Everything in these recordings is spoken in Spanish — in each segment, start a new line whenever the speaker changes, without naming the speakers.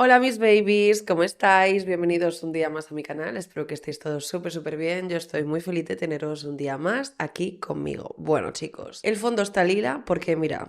Hola mis babies, ¿cómo estáis? Bienvenidos un día más a mi canal, espero que estéis todos súper bien, yo estoy muy feliz de teneros un día más aquí conmigo. Bueno chicos, el fondo está lila porque mira,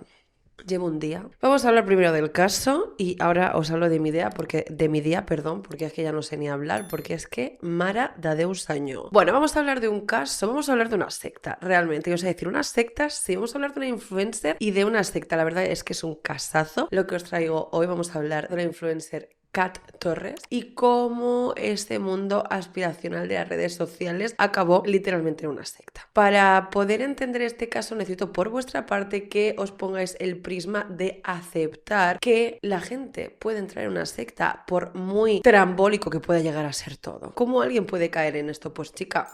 llevo un día. Vamos a hablar primero del caso y ahora os hablo de mi idea, porque es que ya no sé ni hablar, porque es que Mara da Deus año. Bueno, vamos a hablar de un caso, vamos a hablar de una secta, realmente. Y os voy a decir, unas sectas, sí, vamos a hablar de una influencer y de una secta. La verdad es que es un casazo. Lo que os traigo hoy, vamos a hablar de la influencer Kat Torres y cómo este mundo aspiracional de las redes sociales acabó literalmente en una secta. Para poder entender este caso necesito por vuestra parte que os pongáis el prisma de aceptar que la gente puede entrar en una secta por muy trambólico que pueda llegar a ser todo. ¿Cómo alguien puede caer en esto? Pues chica...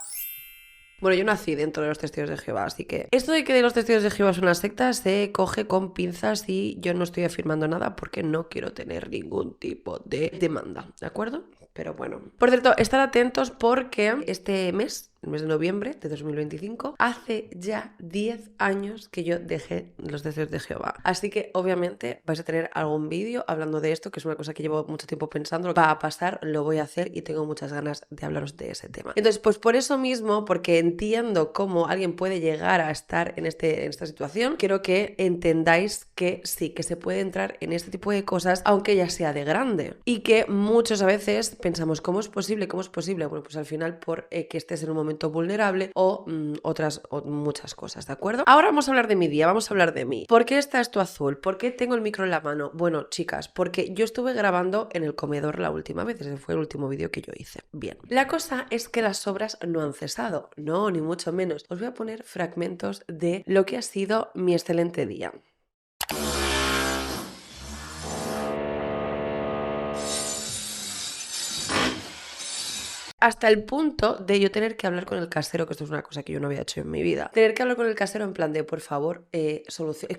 Bueno, yo nací dentro de los testigos de Jehová, así que esto de que de los testigos de Jehová son una secta se coge con pinzas y yo no estoy afirmando nada porque no quiero tener ningún tipo de demanda, ¿de acuerdo? Pero bueno. Por cierto, estar atentos porque este mes, el mes de noviembre de 2025, hace ya 10 años que yo dejé los deseos de Jehová. Así que obviamente vais a tener algún vídeo hablando de esto, que es una cosa que llevo mucho tiempo pensando. Va a pasar, lo voy a hacer y tengo muchas ganas de hablaros de ese tema. Entonces, pues por eso mismo, porque entiendo cómo alguien puede llegar a estar en esta situación, quiero que entendáis que sí, que se puede entrar en este tipo de cosas, aunque ya sea de grande. Y que muchos a veces pensamos, ¿cómo es posible? ¿Cómo es posible? Bueno, pues al final por que estés en un momento vulnerable o muchas cosas, ¿de acuerdo? Ahora vamos a hablar de mi día, vamos a hablar de mí. ¿Por qué está esto azul? ¿Por qué tengo el micro en la mano? Bueno, chicas, porque yo estuve grabando en el comedor la última vez, ese fue el último vídeo que yo hice. Bien, la cosa es que las obras no han cesado, no, ni mucho menos. Os voy a poner fragmentos de lo que ha sido mi excelente día. Hasta el punto de yo tener que hablar con el casero, que esto es una cosa que yo no había hecho en mi vida. Tener que hablar con el casero en plan de, por favor, solución.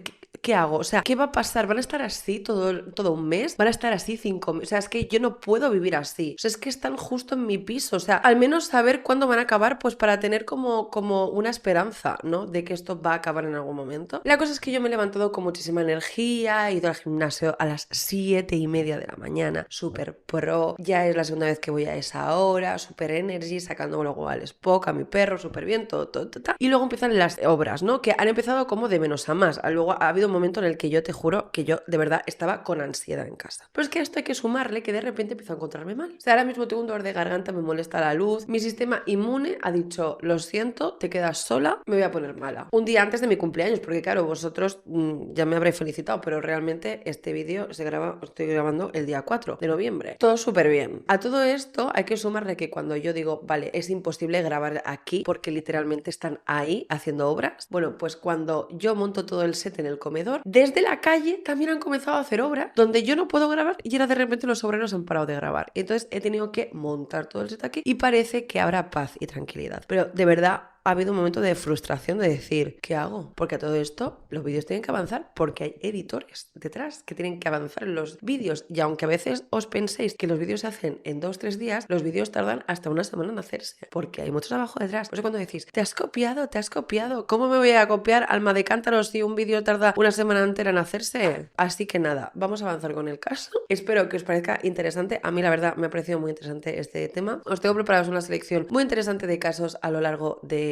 ¿Qué hago? O sea, ¿qué va a pasar? ¿Van a estar así todo un mes? ¿Van a estar así 5 meses? O sea, es que yo no puedo vivir así. O sea, es que están justo en mi piso. O sea, al menos saber cuándo van a acabar, pues para tener como una esperanza, ¿no? De que esto va a acabar en algún momento. La cosa es que yo me he levantado con muchísima energía, he ido al gimnasio a las 7:30 de la mañana, súper pro. Ya es la segunda vez que voy a esa hora, super energy, sacando luego al Spock, a mi perro, súper bien, todo. Y luego empiezan las obras, ¿no? Que han empezado como de menos a más. Luego ha habido un momento en el que yo te juro que yo de verdad estaba con ansiedad en casa. Pero es que a esto hay que sumarle que de repente empiezo a encontrarme mal. O sea, ahora mismo tengo un dolor de garganta, me molesta la luz. Mi sistema inmune ha dicho, lo siento, te quedas sola, me voy a poner mala. Un día antes de mi cumpleaños, porque claro, vosotros ya me habréis felicitado, pero realmente este vídeo estoy grabando el día 4 de noviembre. Todo súper bien. A todo esto hay que sumarle que cuando yo digo, vale, es imposible grabar aquí porque literalmente están ahí haciendo obras. Bueno, pues cuando yo monto todo el set en el comedor, desde la calle también han comenzado a hacer obras donde yo no puedo grabar y ahora de repente los obreros han parado de grabar. Entonces he tenido que montar todo el set aquí y parece que habrá paz y tranquilidad. Pero de verdad ha habido un momento de frustración de decir, ¿qué hago? Porque a todo esto los vídeos tienen que avanzar porque hay editores detrás que tienen que avanzar en los vídeos y aunque a veces os penséis que los vídeos se hacen en 2-3 días, los vídeos tardan hasta una semana en hacerse porque hay mucho trabajo detrás. Por eso cuando decís, te has copiado, ¿cómo me voy a copiar alma de cántaro si un vídeo tarda una semana entera en hacerse? Así que nada, vamos a avanzar con el caso. Espero que os parezca interesante. A mí la verdad me ha parecido muy interesante este tema. Os tengo preparados una selección muy interesante de casos a lo largo de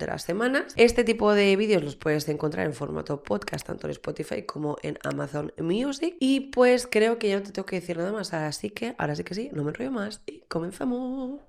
las semanas. Este tipo de vídeos los puedes encontrar en formato podcast, tanto en Spotify como en Amazon Music. Y pues creo que ya no te tengo que decir nada más, así que ahora sí que sí, no me enrollo más y comenzamos.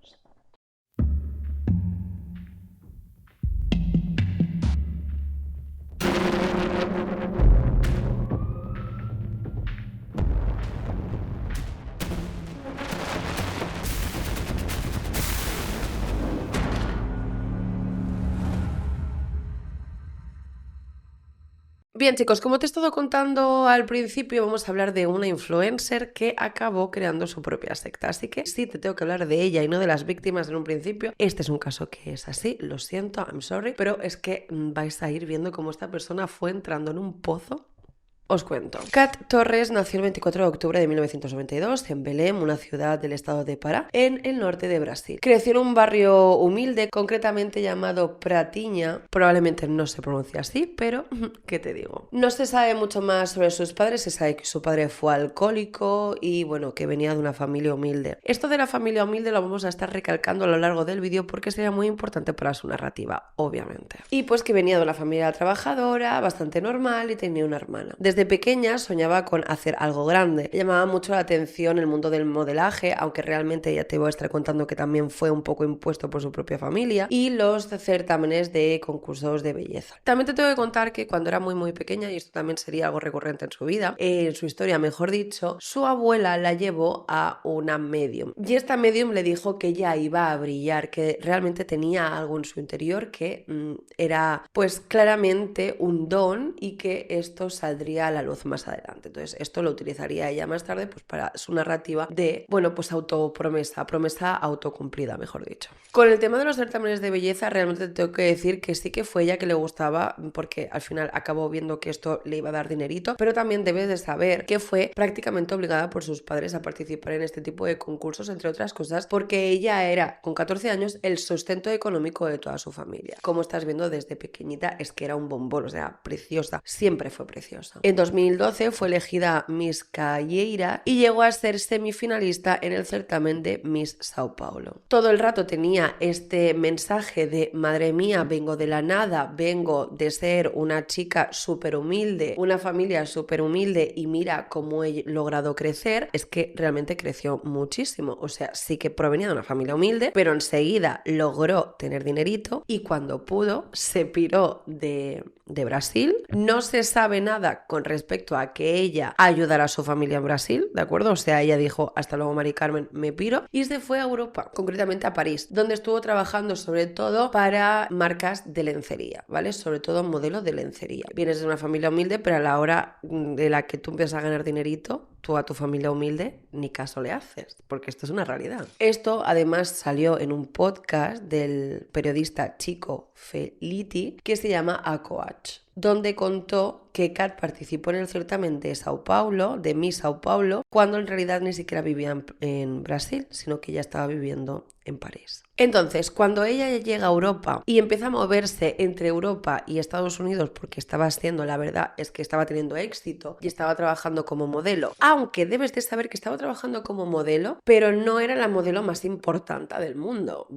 Bien chicos, como te he estado contando al principio, vamos a hablar de una influencer que acabó creando su propia secta. Así que sí, te tengo que hablar de ella y no de las víctimas en un principio. Este es un caso que es así, lo siento, I'm sorry, pero es que vais a ir viendo cómo esta persona fue entrando en un pozo Os cuento. Kat Torres nació el 24 de octubre de 1992 en Belém, una ciudad del estado de Pará, en el norte de Brasil. Creció en un barrio humilde, concretamente llamado Pratinha. Probablemente no se pronuncia así, pero ¿qué te digo? No se sabe mucho más sobre sus padres. Se sabe que su padre fue alcohólico y bueno, que venía de una familia humilde. Esto de la familia humilde lo vamos a estar recalcando a lo largo del vídeo porque sería muy importante para su narrativa, obviamente. Y pues que venía de una familia trabajadora, bastante normal, y tenía una hermana. Desde pequeña soñaba con hacer algo grande. Le llamaba mucho la atención el mundo del modelaje, aunque realmente ya te voy a estar contando que también fue un poco impuesto por su propia familia, y los certámenes de concursos de belleza. También te tengo que contar que cuando era muy pequeña, y esto también sería algo recurrente en su vida, en su historia mejor dicho, su abuela la llevó a una medium. Y esta medium le dijo que ya iba a brillar, que realmente tenía algo en su interior que era pues claramente un don y que esto saldría a la luz más adelante. Entonces esto lo utilizaría ella más tarde pues para su narrativa de, bueno, pues promesa autocumplida, mejor dicho. Con el tema de los certámenes de belleza realmente te tengo que decir que sí que fue ella que le gustaba, porque al final acabó viendo que esto le iba a dar dinerito, pero también debes de saber que fue prácticamente obligada por sus padres a participar en este tipo de concursos, entre otras cosas, porque ella era, con 14 años, el sustento económico de toda su familia. Como estás viendo desde pequeñita, es que era un bombón, o sea, preciosa, siempre fue preciosa. En 2012 fue elegida Miss Calleira y llegó a ser semifinalista en el certamen de Miss Sao Paulo. Todo el rato tenía este mensaje de madre mía, vengo de la nada, vengo de ser una chica súper humilde, una familia súper humilde y mira cómo he logrado crecer. Es que realmente creció muchísimo, o sea, sí que provenía de una familia humilde, pero enseguida logró tener dinerito y cuando pudo se piró de Brasil. No se sabe nada con respecto a que ella ayudara a su familia en Brasil, ¿de acuerdo? O sea, ella dijo, hasta luego Mari Carmen, me piro, y se fue a Europa, concretamente a París, donde estuvo trabajando sobre todo para marcas de lencería, ¿vale? Sobre todo modelo de lencería. Vienes de una familia humilde, pero a la hora de la que tú empiezas a ganar dinerito, tú a tu familia humilde ni caso le haces, porque esto es una realidad. Esto además salió en un podcast del periodista Chico Felitti que se llama A Coach, donde contó que Kat participó en el certamen de Sao Paulo, de Miss Sao Paulo, cuando en realidad ni siquiera vivía en Brasil, sino que ya estaba viviendo en París. Entonces, cuando ella llega a Europa y empieza a moverse entre Europa y Estados Unidos, porque estaba haciendo, la verdad es que estaba teniendo éxito y estaba trabajando como modelo, aunque debes de saber que estaba trabajando como modelo, pero no era la modelo más importante del mundo.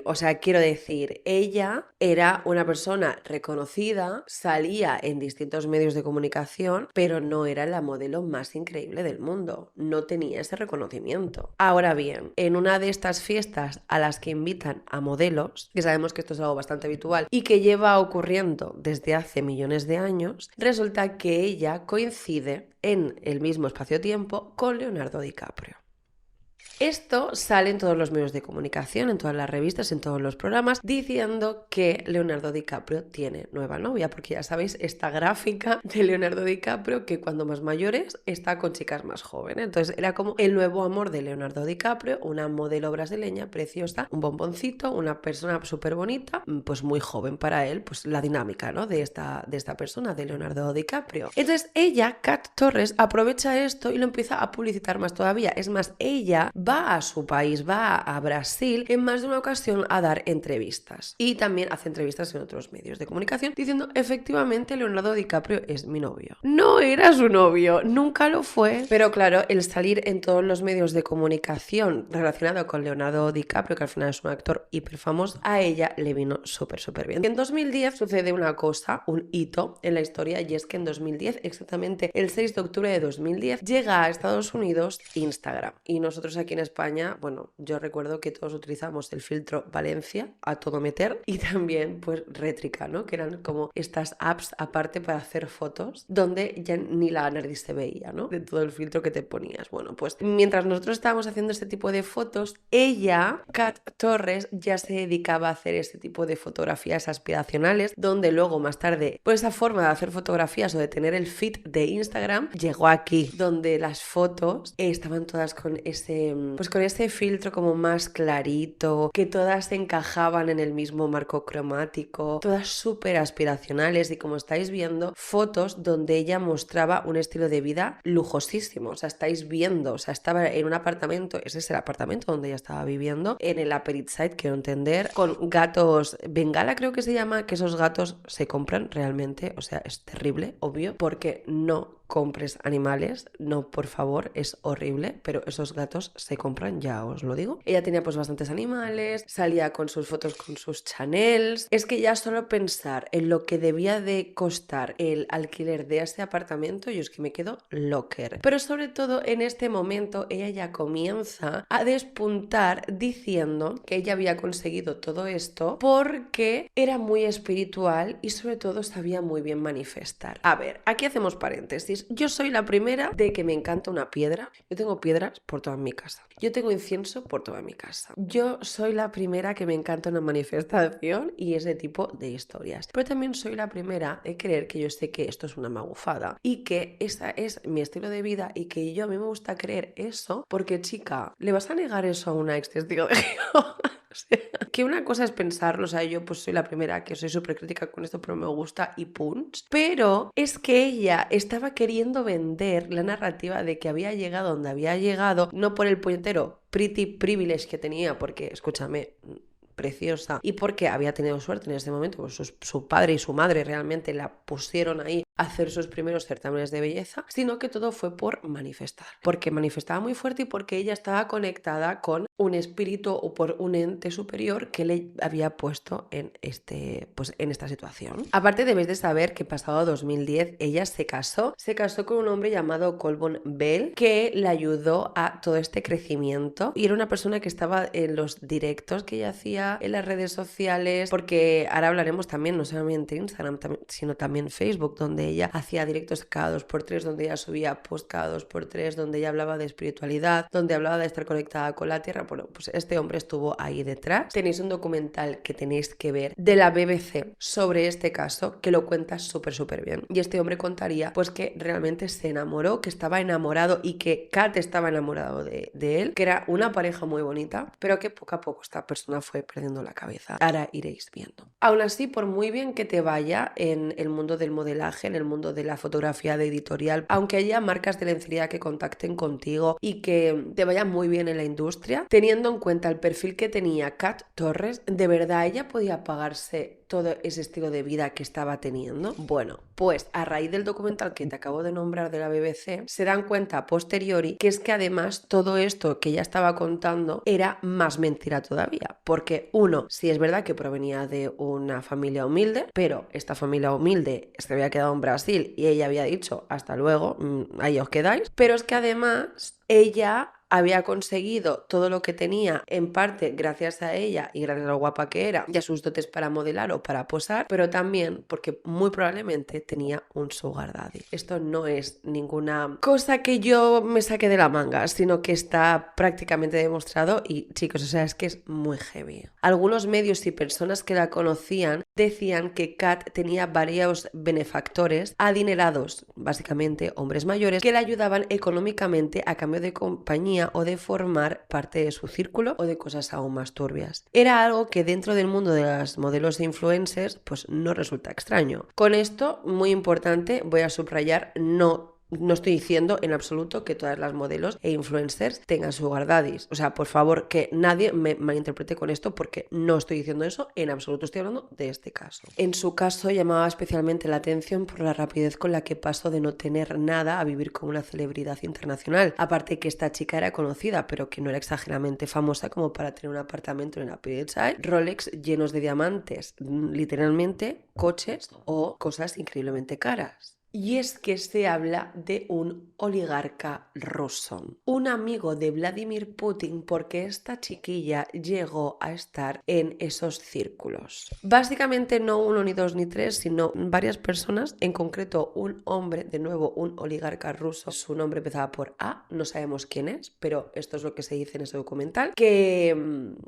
O sea, quiero decir, ella era una persona reconocida, salía en distintos medios de comunicación, pero no era la modelo más increíble del mundo, no tenía ese reconocimiento. Ahora bien, en una de estas fiestas a las que invitan a modelos, que sabemos que esto es algo bastante habitual y que lleva ocurriendo desde hace millones de años, resulta que ella coincide en el mismo espacio-tiempo con Leonardo DiCaprio. Esto sale en todos los medios de comunicación, en todas las revistas, en todos los programas, diciendo que Leonardo DiCaprio tiene nueva novia, porque ya sabéis esta gráfica de Leonardo DiCaprio que cuando más mayores está con chicas más jóvenes. Entonces era como el nuevo amor de Leonardo DiCaprio, una modelo brasileña preciosa, un bomboncito, una persona súper bonita, pues muy joven para él, pues la dinámica, ¿no? de esta persona, de Leonardo DiCaprio. Entonces ella, Kat Torres, aprovecha esto y lo empieza a publicitar más todavía. Es más, ella va a su país, va a Brasil en más de una ocasión a dar entrevistas y también hace entrevistas en otros medios de comunicación diciendo efectivamente Leonardo DiCaprio es mi novio. No era su novio, nunca lo fue, pero claro, el salir en todos los medios de comunicación relacionado con Leonardo DiCaprio, que al final es un actor hiper famoso, a ella le vino súper bien. En 2010 sucede una cosa, un hito en la historia, y es que en 2010, exactamente el 6 de octubre de 2010, llega a Estados Unidos Instagram, y nosotros aquí en España, bueno, yo recuerdo que todos utilizamos el filtro Valencia a todo meter y también pues Rétrica, ¿no? Que eran como estas apps aparte para hacer fotos donde ya ni la nariz se veía, ¿no? De todo el filtro que te ponías. Bueno, pues mientras nosotros estábamos haciendo este tipo de fotos, ella, Kat Torres, ya se dedicaba a hacer este tipo de fotografías aspiracionales, donde luego más tarde, pues esa forma de hacer fotografías o de tener el feed de Instagram llegó aquí, donde las fotos estaban todas con ese pues con ese filtro como más clarito, que todas encajaban en el mismo marco cromático, todas súper aspiracionales y como estáis viendo, fotos donde ella mostraba un estilo de vida lujosísimo, o sea, estáis viendo, o sea, estaba en un apartamento, ese es el apartamento donde ella estaba viviendo, en el Upper East Side, quiero entender, con gatos bengala creo que se llama, que esos gatos se compran realmente, o sea, es terrible, obvio, porque no compres animales, no, por favor, es horrible, pero esos gatos se compran, ya os lo digo. Ella tenía pues bastantes animales, salía con sus fotos con sus Chanels. Es que ya solo pensar en lo que debía de costar el alquiler de este apartamento, yo es que me quedo locker. Pero sobre todo en este momento ella ya comienza a despuntar diciendo que ella había conseguido todo esto porque era muy espiritual y sobre todo sabía muy bien manifestar. A ver, aquí hacemos paréntesis. Yo soy la primera de que me encanta una piedra. Yo tengo piedras por toda mi casa. Yo tengo incienso por toda mi casa. Yo soy la primera que me encanta una manifestación y ese tipo de historias. Pero también soy la primera de creer que yo sé que esto es una magufada y que esa es mi estilo de vida y que a mí me gusta creer eso porque, chica, ¿le vas a negar eso a una ex testigo de Jehová? O sea, que una cosa es pensarlo, o sea, yo pues soy la primera que soy súper crítica con esto, pero me gusta y punch. Pero es que ella estaba queriendo vender la narrativa de que había llegado donde había llegado, no por el puñetero pretty privilege que tenía, porque, escúchame, preciosa, y porque había tenido suerte en ese momento, pues su padre y su madre realmente la pusieron ahí a hacer sus primeros certámenes de belleza, sino que todo fue por manifestar, porque manifestaba muy fuerte y porque ella estaba conectada con un espíritu o por un ente superior que le había puesto en esta situación. Aparte debéis de saber que pasado 2010 ella se casó con un hombre llamado Colborne Bell que le ayudó a todo este crecimiento y era una persona que estaba en los directos que ella hacía en las redes sociales, porque ahora hablaremos también no solamente Instagram sino también Facebook, donde ella hacía directos cada 2x3, donde ella subía post cada 2x3, donde ella hablaba de espiritualidad, donde hablaba de estar conectada con la tierra. Bueno, pues este hombre estuvo ahí detrás. Tenéis un documental que tenéis que ver de la BBC sobre este caso que lo cuenta súper bien, y este hombre contaría pues que realmente se enamoró, que estaba enamorado y que Kat estaba enamorado de él, que era una pareja muy bonita, pero que poco a poco esta persona fue perdiendo la cabeza. Ahora iréis viendo. Aún así, por muy bien que te vaya en el mundo del modelaje, en el mundo de la fotografía de editorial, aunque haya marcas de lencería que contacten contigo y que te vaya muy bien en la industria, teniendo en cuenta el perfil que tenía Kat Torres, ¿de verdad ella podía pagarse todo ese estilo de vida que estaba teniendo? Bueno, pues a raíz del documental que te acabo de nombrar de la BBC, se dan cuenta a posteriori que es que además todo esto que ella estaba contando era más mentira todavía, porque uno, sí es verdad que provenía de una familia humilde, pero esta familia humilde se había quedado en Brasil y ella había dicho hasta luego, ahí os quedáis, pero es que además ella había conseguido todo lo que tenía en parte gracias a ella y gracias a lo guapa que era y a sus dotes para modelar o para posar, pero también porque muy probablemente tenía un sugar daddy. Esto no es ninguna cosa que yo me saque de la manga, sino que está prácticamente demostrado y, chicos, o sea, es que es muy heavy. Algunos medios y personas que la conocían decían que Kat tenía varios benefactores adinerados, básicamente hombres mayores, que le ayudaban económicamente a cambio de compañía o de formar parte de su círculo o de cosas aún más turbias. Era algo que dentro del mundo de las modelos e influencers pues no resulta extraño. Con esto, muy importante, voy a subrayar, no estoy diciendo en absoluto que todas las modelos e influencers tengan sugar daddies. O sea, por favor, que nadie me malinterprete con esto porque no estoy diciendo eso en absoluto. Estoy hablando de este caso. En su caso llamaba especialmente la atención por la rapidez con la que pasó de no tener nada a vivir con una celebridad internacional. Aparte que esta chica era conocida, pero que no era exageradamente famosa como para tener un apartamento en la Upper East Side, Rolex llenos de diamantes, literalmente coches o cosas increíblemente caras. Y es que se habla de un oligarca ruso, un amigo de Vladimir Putin, porque esta chiquilla llegó a estar en esos círculos. Básicamente no uno, ni dos, ni tres, sino varias personas, en concreto un hombre, de nuevo un oligarca ruso, su nombre empezaba por A, no sabemos quién es, pero esto es lo que se dice en ese documental, que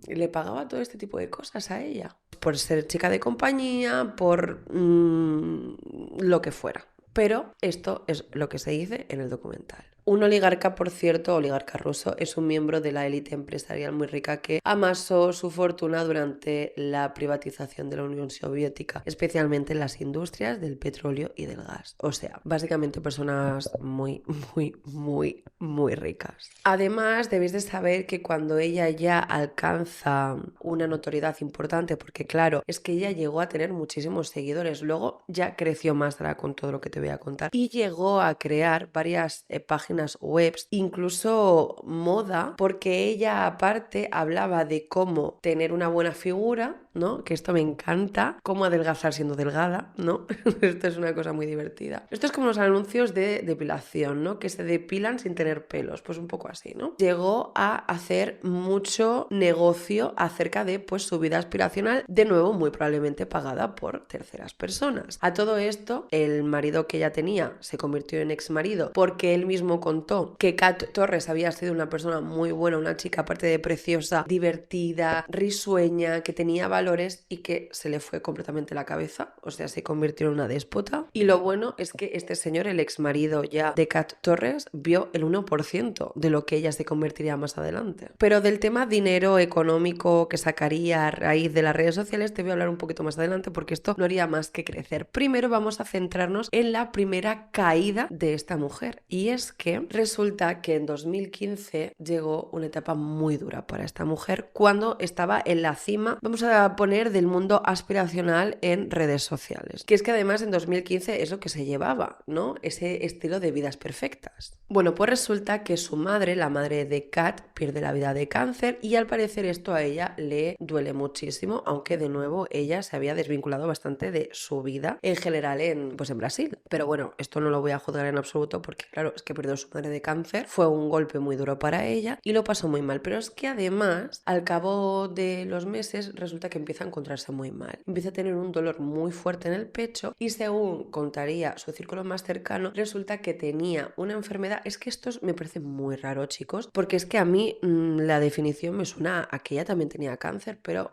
le pagaba todo este tipo de cosas a ella, por ser chica de compañía, por lo que fuera. Pero esto es lo que se dice en el documental. Un oligarca, por cierto, oligarca ruso, es un miembro de la élite empresarial muy rica que amasó su fortuna durante la privatización de la Unión Soviética, especialmente en las industrias del petróleo y del gas. O sea, básicamente personas muy, muy, muy, muy ricas. Además, debéis de saber que cuando ella ya alcanza una notoriedad importante, porque claro, es que ella llegó a tener muchísimos seguidores, luego ya creció más ahora con todo lo que te voy a contar y llegó a crear varias páginas webs, incluso moda, porque ella aparte hablaba de cómo tener una buena figura, ¿no? Que esto me encanta, cómo adelgazar siendo delgada, ¿no? Esto es una cosa muy divertida. Esto es como los anuncios de depilación, ¿no? Que se depilan sin tener pelos, pues un poco así, ¿no? Llegó a hacer mucho negocio acerca de pues su vida aspiracional, de nuevo muy probablemente pagada por terceras personas. A todo esto, el marido que ella tenía se convirtió en exmarido porque él mismo contó que Kat Torres había sido una persona muy buena, una chica aparte de preciosa, divertida, risueña, que tenía valores y que se le fue completamente la cabeza, o sea, se convirtió en una déspota. Y lo bueno es que este señor, el exmarido ya de Kat Torres, vio el 1% de lo que ella se convertiría más adelante. Pero del tema dinero económico que sacaría a raíz de las redes sociales te voy a hablar un poquito más adelante porque esto no haría más que crecer. Primero vamos a centrarnos en la primera caída de esta mujer y es que resulta que en 2015 llegó una etapa muy dura para esta mujer cuando estaba en la cima, vamos a poner, del mundo aspiracional en redes sociales. Que es que además en 2015 es lo que se llevaba, ¿no? Ese estilo de vidas perfectas. Bueno, pues resulta que su madre, la madre de Kat, pierde la vida de cáncer y al parecer esto a ella le duele muchísimo, aunque de nuevo ella se había desvinculado bastante de su vida en general en Brasil. Pero bueno, esto no lo voy a juzgar en absoluto porque claro, es que perdió a su madre de cáncer, fue un golpe muy duro para ella y lo pasó muy mal. Pero es que además, al cabo de los meses, resulta que empieza a encontrarse muy mal. Empieza a tener un dolor muy fuerte en el pecho y según contaría su círculo más cercano, resulta que tenía una enfermedad. Es que esto me parece muy raro, chicos, porque es que a mí la definición me suena a que ella también tenía cáncer, pero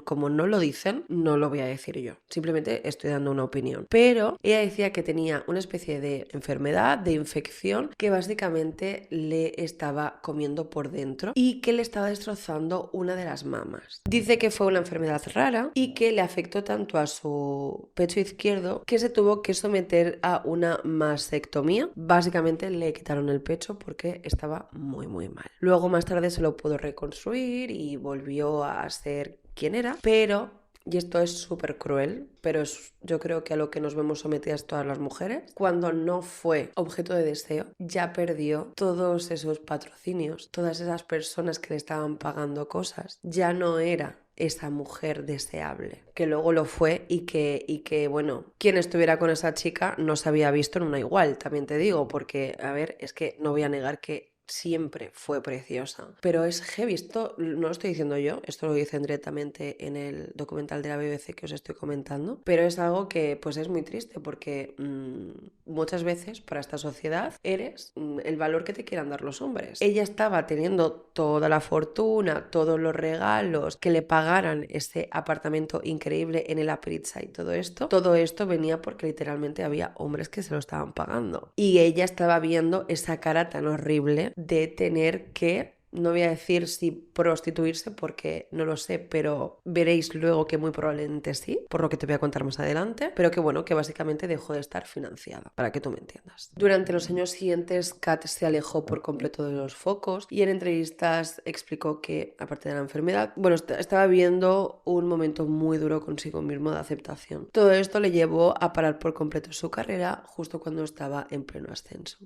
como no lo dicen, no lo voy a decir yo. Simplemente estoy dando una opinión. Pero ella decía que tenía una especie de enfermedad, de infección, que básicamente le estaba comiendo por dentro y que le estaba destrozando una de las mamas. Dice que fue una enfermedad rara y que le afectó tanto a su pecho izquierdo que se tuvo que someter a una mastectomía. Básicamente le quitaron el pecho porque estaba muy muy mal. Luego más tarde se lo pudo reconstruir y volvió a ser quien era, pero, y esto es súper cruel, pero yo creo que a lo que nos vemos sometidas todas las mujeres, cuando no fue objeto de deseo, ya perdió todos esos patrocinios, todas esas personas que le estaban pagando cosas, ya no era esa mujer deseable, que luego lo fue y que bueno, quien estuviera con esa chica no se había visto en una igual, también te digo, porque, a ver, es que no voy a negar que siempre fue preciosa, pero es heavy, esto no lo estoy diciendo yo, esto lo dicen directamente en el documental de la BBC que os estoy comentando, pero es algo que pues es muy triste porque muchas veces para esta sociedad eres el valor que te quieran dar los hombres. Ella estaba teniendo toda la fortuna, todos los regalos, que le pagaran ese apartamento increíble en el Upper East Side, todo esto venía porque literalmente había hombres que se lo estaban pagando y ella estaba viendo esa cara tan horrible de tener que, no voy a decir si prostituirse porque no lo sé, pero veréis luego que muy probablemente sí, por lo que te voy a contar más adelante, pero que bueno, que básicamente dejó de estar financiada, para que tú me entiendas. Durante los años siguientes, Kat se alejó por completo de los focos y en entrevistas explicó que, aparte de la enfermedad, bueno, estaba viviendo un momento muy duro consigo mismo de aceptación. Todo esto le llevó a parar por completo su carrera justo cuando estaba en pleno ascenso.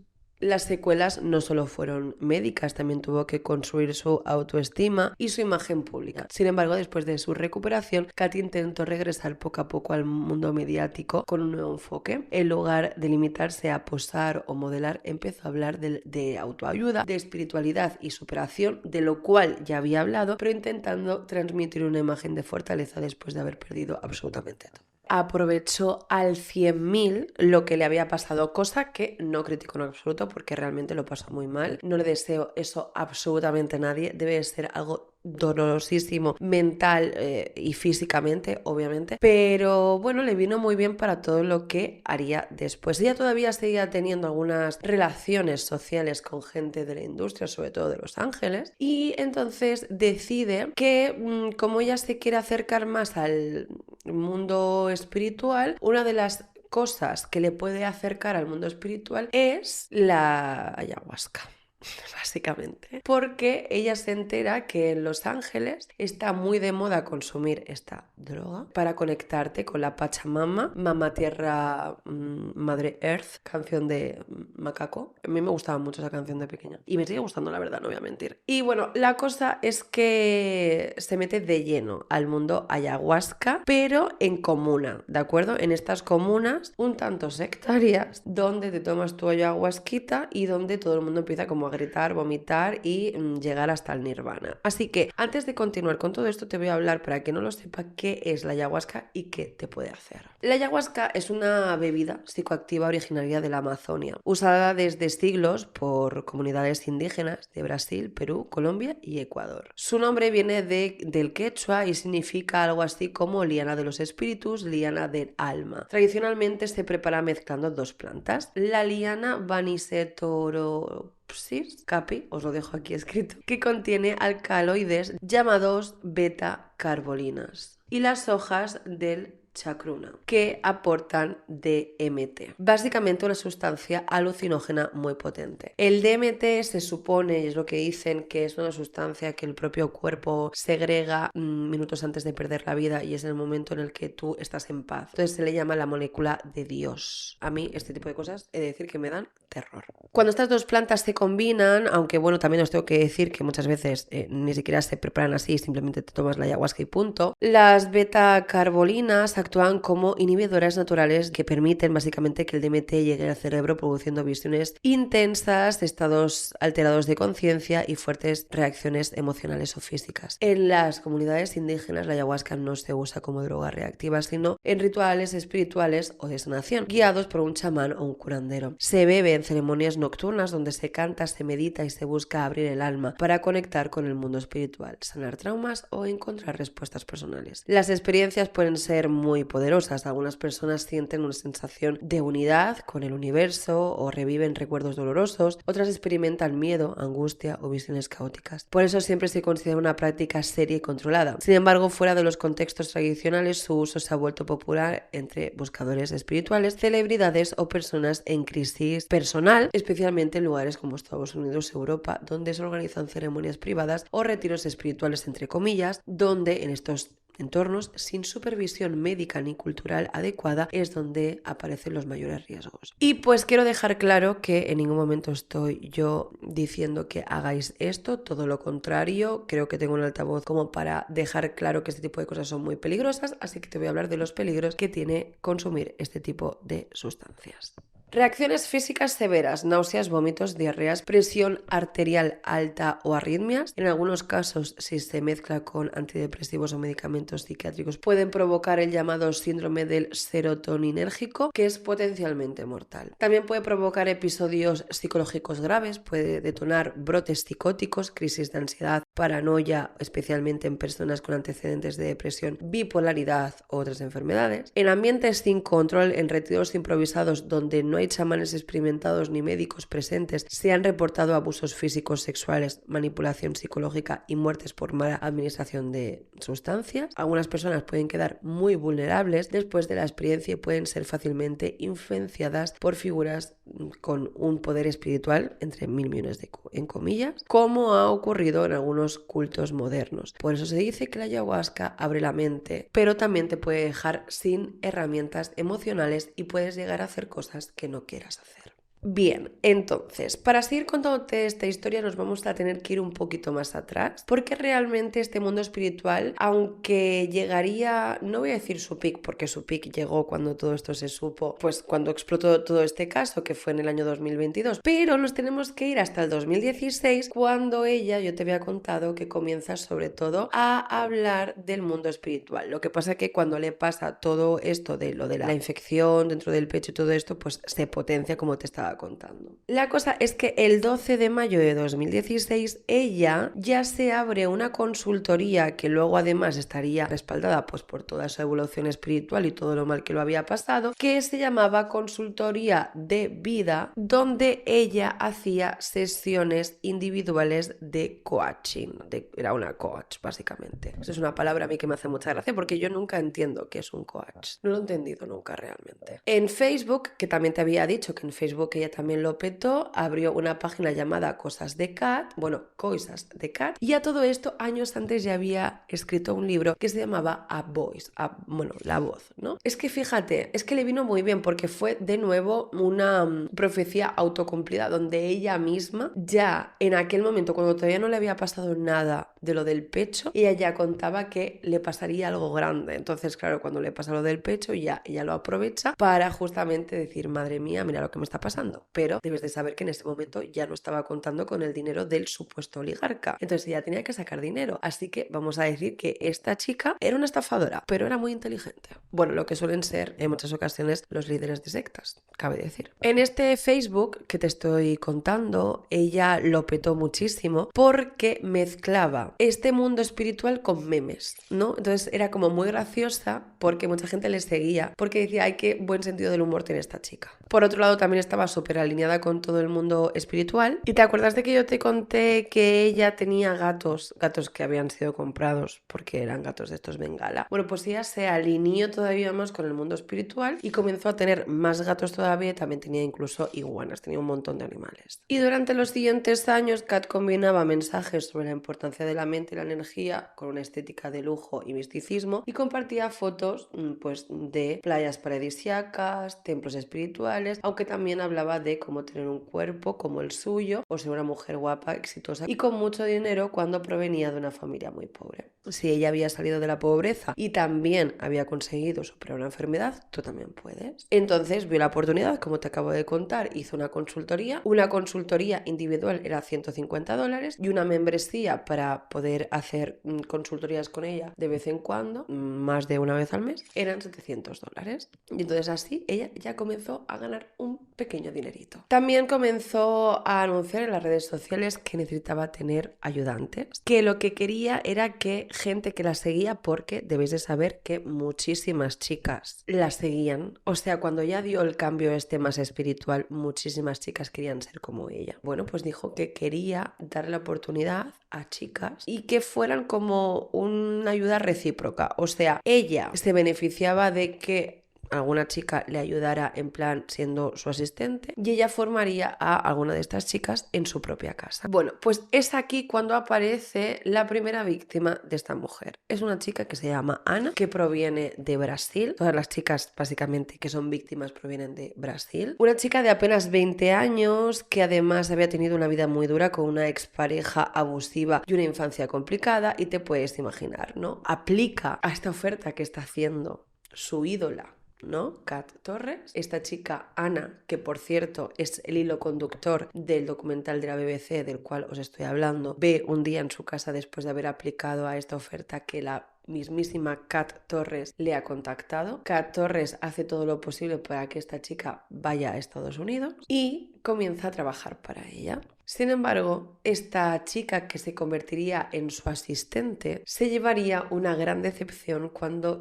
Las secuelas no solo fueron médicas, también tuvo que construir su autoestima y su imagen pública. Sin embargo, después de su recuperación, Kat intentó regresar poco a poco al mundo mediático con un nuevo enfoque. En lugar de limitarse a posar o modelar, empezó a hablar de autoayuda, de espiritualidad y superación, de lo cual ya había hablado, pero intentando transmitir una imagen de fortaleza después de haber perdido absolutamente todo. aprovechó al 100.000 lo que le había pasado, cosa que no critico en absoluto porque realmente lo pasó muy mal. No le deseo eso absolutamente a nadie, debe de ser algo dolorosísimo mental y físicamente, obviamente, pero bueno, le vino muy bien para todo lo que haría después. Ella todavía seguía teniendo algunas relaciones sociales con gente de la industria, sobre todo de Los Ángeles, y entonces decide que como ella se quiere acercar más al mundo espiritual, una de las cosas que le puede acercar al mundo espiritual es la ayahuasca. Básicamente, porque ella se entera que en Los Ángeles está muy de moda consumir esta droga para conectarte con la Pachamama, Mamá Tierra, Madre Earth, canción de Macaco. A mí me gustaba mucho esa canción de pequeña y me sigue gustando, la verdad, no voy a mentir. Y bueno, la cosa es que se mete de lleno al mundo ayahuasca, pero en comuna, ¿de acuerdo? En estas comunas un tanto sectarias, donde te tomas tu ayahuasquita y donde todo el mundo empieza como a gritar, vomitar y llegar hasta el nirvana. Así que antes de continuar con todo esto te voy a hablar, para que no lo sepa, qué es la ayahuasca y qué te puede hacer. La ayahuasca es una bebida psicoactiva originaria de la Amazonia, usada desde siglos por comunidades indígenas de Brasil, Perú, Colombia y Ecuador. Su nombre viene del quechua y significa algo así como liana de los espíritus, liana del alma. Tradicionalmente se prepara mezclando dos plantas, la liana Vaniseto Capi, os lo dejo aquí escrito, que contiene alcaloides llamados beta-carbolinas, y las hojas del chacruna, que aportan DMT, básicamente una sustancia alucinógena muy potente. El DMT se supone, y es lo que dicen, que es una sustancia que el propio cuerpo segrega minutos antes de perder la vida, y es el momento en el que tú estás en paz. Entonces se le llama la molécula de Dios. A mí este tipo de cosas he de decir que me dan terror. Cuando estas dos plantas se combinan, aunque bueno, también os tengo que decir que muchas veces ni siquiera se preparan así, simplemente te tomas la ayahuasca y punto, las beta-carbolinas actúan como inhibidoras naturales que permiten básicamente que el DMT llegue al cerebro, produciendo visiones intensas, estados alterados de conciencia y fuertes reacciones emocionales o físicas. En las comunidades indígenas la ayahuasca no se usa como droga reactiva, sino en rituales espirituales o de sanación, guiados por un chamán o un curandero. Se bebe en ceremonias nocturnas donde se canta, se medita y se busca abrir el alma para conectar con el mundo espiritual, sanar traumas o encontrar respuestas personales. Las experiencias pueden ser muy poderosas. Algunas personas sienten una sensación de unidad con el universo o reviven recuerdos dolorosos, otras experimentan miedo, angustia o visiones caóticas. Por eso siempre se considera una práctica seria y controlada. Sin embargo, fuera de los contextos tradicionales, su uso se ha vuelto popular entre buscadores espirituales, celebridades o personas en crisis personal, especialmente en lugares como Estados Unidos, Europa, donde se organizan ceremonias privadas o retiros espirituales, entre comillas, donde en estos entornos sin supervisión médica ni cultural adecuada es donde aparecen los mayores riesgos. Y pues quiero dejar claro que en ningún momento estoy yo diciendo que hagáis esto, todo lo contrario, creo que tengo un altavoz como para dejar claro que este tipo de cosas son muy peligrosas, así que te voy a hablar de los peligros que tiene consumir este tipo de sustancias. Reacciones físicas severas, náuseas, vómitos, diarreas, presión arterial alta o arritmias. En algunos casos, si se mezcla con antidepresivos o medicamentos psiquiátricos, pueden provocar el llamado síndrome del serotoninérgico, que es potencialmente mortal. También puede provocar episodios psicológicos graves, puede detonar brotes psicóticos, crisis de ansiedad, paranoia, especialmente en personas con antecedentes de depresión, bipolaridad u otras enfermedades. En ambientes sin control, en retiros improvisados donde no hay chamanes experimentados ni médicos presentes, se han reportado abusos físicos, sexuales, manipulación psicológica y muertes por mala administración de sustancias. Algunas personas pueden quedar muy vulnerables después de la experiencia y pueden ser fácilmente influenciadas por figuras con un poder espiritual, entre mil millones en comillas, como ha ocurrido en algunos cultos modernos. Por eso se dice que la ayahuasca abre la mente, pero también te puede dejar sin herramientas emocionales y puedes llegar a hacer cosas que no quieras hacer. Bien, entonces, para seguir contándote esta historia nos vamos a tener que ir un poquito más atrás, porque realmente este mundo espiritual, aunque llegaría, no voy a decir su pic, porque su pic llegó cuando todo esto se supo, pues cuando explotó todo este caso, que fue en el año 2022, pero nos tenemos que ir hasta el 2016, cuando ella, yo te había contado que comienza sobre todo a hablar del mundo espiritual. Lo que pasa que cuando le pasa todo esto de lo de la infección dentro del pecho y todo esto, pues se potencia, como te estaba contando. La cosa es que el 12 de mayo de 2016 ella ya se abre una consultoría que luego además estaría respaldada pues por toda su evolución espiritual y todo lo mal que lo había pasado, que se llamaba Consultoría de Vida, donde ella hacía sesiones individuales de coaching. Era una coach básicamente. Esa es una palabra a mí que me hace mucha gracia porque yo nunca entiendo qué es un coach. No lo he entendido nunca realmente. En Facebook, que también te había dicho que en Facebook ella también lo petó, abrió una página llamada Cosas de Cat, Cosas de Cat, y a todo esto años antes ya había escrito un libro que se llamaba A Voice, la voz, ¿no? Es que fíjate, es que le vino muy bien porque fue de nuevo una profecía autocumplida donde ella misma ya en aquel momento, cuando todavía no le había pasado nada de lo del pecho, ella ya contaba que le pasaría algo grande. Entonces, claro, cuando le pasa lo del pecho, ya ella lo aprovecha para justamente decir, madre mía, mira lo que me está pasando. Pero debes de saber que en ese momento ya no estaba contando con el dinero del supuesto oligarca. Entonces ella tenía que sacar dinero. Así que vamos a decir que esta chica era una estafadora, pero era muy inteligente. Bueno, lo que suelen ser en muchas ocasiones los líderes de sectas, cabe decir. En este Facebook que te estoy contando, ella lo petó muchísimo porque mezclaba este mundo espiritual con memes, ¿no? Entonces era como muy graciosa porque mucha gente le seguía porque decía, ay, qué buen sentido del humor tiene esta chica. Por otro lado, también estaba súper alineada con todo el mundo espiritual. ¿Y te acuerdas de que yo te conté que ella tenía gatos que habían sido comprados porque eran gatos de estos bengala? Bueno, pues ella se alineó todavía más con el mundo espiritual y comenzó a tener más gatos todavía. También tenía incluso iguanas, tenía un montón de animales. Y durante los siguientes años, Kat combinaba mensajes sobre la importancia de la mente y la energía con una estética de lujo y misticismo y compartía fotos pues de playas paradisíacas, templos espirituales, aunque también hablaba de cómo tener un cuerpo como el suyo o ser una mujer guapa, exitosa y con mucho dinero cuando provenía de una familia muy pobre. Si ella había salido de la pobreza y también había conseguido superar una enfermedad, tú también puedes. Entonces vio la oportunidad, como te acabo de contar, hizo una consultoría. Una consultoría individual era $150 y una membresía para poder hacer consultorías con ella de vez en cuando, más de una vez al mes, eran $700. Y entonces así ella ya comenzó a ganar un pequeño dinerito. También comenzó a anunciar en las redes sociales que necesitaba tener ayudantes, que lo que quería era que gente que la seguía, porque debéis de saber que muchísimas chicas la seguían, o sea, cuando ya dio el cambio este más espiritual, muchísimas chicas querían ser como ella. Bueno, pues dijo que quería darle la oportunidad a chicas y que fueran como una ayuda recíproca, o sea, ella se beneficiaba de que alguna chica le ayudara en plan siendo su asistente y ella formaría a alguna de estas chicas en su propia casa. Bueno, pues es aquí cuando aparece la primera víctima de esta mujer. Es una chica que se llama Ana, que proviene de Brasil. Todas las chicas básicamente que son víctimas provienen de Brasil. Una chica de apenas 20 años que además había tenido una vida muy dura con una expareja abusiva y una infancia complicada, y te puedes imaginar, ¿no? Aplica a esta oferta que está haciendo su ídola, ¿no? Kat Torres. Esta chica, Ana, que por cierto es el hilo conductor del documental de la BBC del cual os estoy hablando, ve un día en su casa después de haber aplicado a esta oferta que la mismísima Kat Torres le ha contactado. Kat Torres hace todo lo posible para que esta chica vaya a Estados Unidos y comienza a trabajar para ella. Sin embargo, esta chica que se convertiría en su asistente se llevaría una gran decepción cuando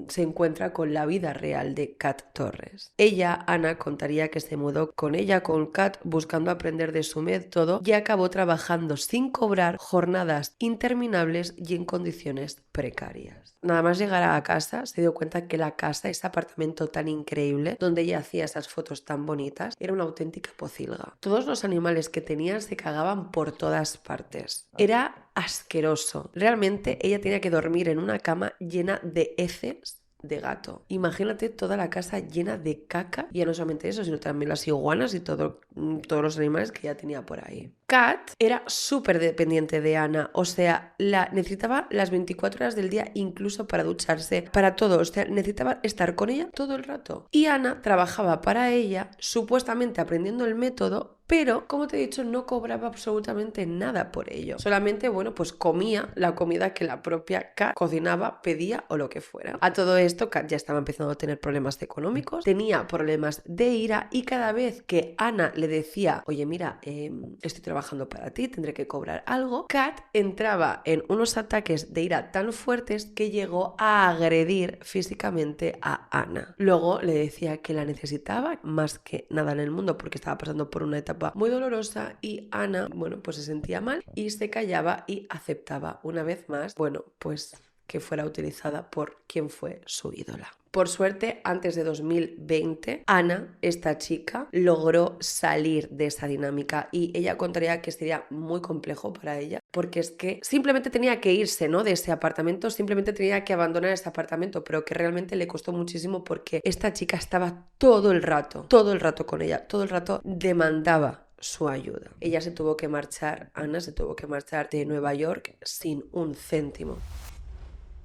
se encuentra con la vida real de Kat Torres. Ella, Ana, contaría que se mudó con ella, con Kat, buscando aprender de su método, y acabó trabajando sin cobrar, jornadas interminables y en condiciones precarias. Nada más llegar a casa se dio cuenta que la casa, ese apartamento tan increíble donde ella hacía esas fotos tan bonitas, era una auténtica pocilga. Todos los animales que tenían se cagaban por todas partes. Era asqueroso. Realmente ella tenía que dormir en una cama llena de heces de gato. Imagínate toda la casa llena de caca, y ya no solamente eso, sino también las iguanas y todos los animales que ya tenía por ahí. Kat era súper dependiente de Anna, o sea, la necesitaba las 24 horas del día, incluso para ducharse, para todo, o sea, necesitaba estar con ella todo el rato. Y Anna trabajaba para ella, supuestamente aprendiendo el método, pero, como te he dicho, no cobraba absolutamente nada por ello. Solamente, bueno, pues comía la comida que la propia Kat cocinaba, pedía o lo que fuera. A todo esto, Kat ya estaba empezando a tener problemas económicos, tenía problemas de ira, y cada vez que Anna le decía, oye, mira, estoy trabajando para ti, tendré que cobrar algo, Kat entraba en unos ataques de ira tan fuertes que llegó a agredir físicamente a Anna. Luego le decía que la necesitaba más que nada en el mundo porque estaba pasando por una etapa muy dolorosa, y Anna, bueno, pues se sentía mal y se callaba y aceptaba una vez más, bueno, pues que fuera utilizada por quien fue su ídola. Por suerte, antes de 2020, Anna, esta chica, logró salir de esa dinámica, y ella contaría que sería muy complejo para ella, porque es que simplemente tenía que irse, ¿no?, de ese apartamento, simplemente tenía que abandonar ese apartamento, pero que realmente le costó muchísimo porque esta chica estaba todo el rato con ella, todo el rato demandaba su ayuda. Ella se tuvo que marchar, Anna se tuvo que marchar de Nueva York sin un céntimo.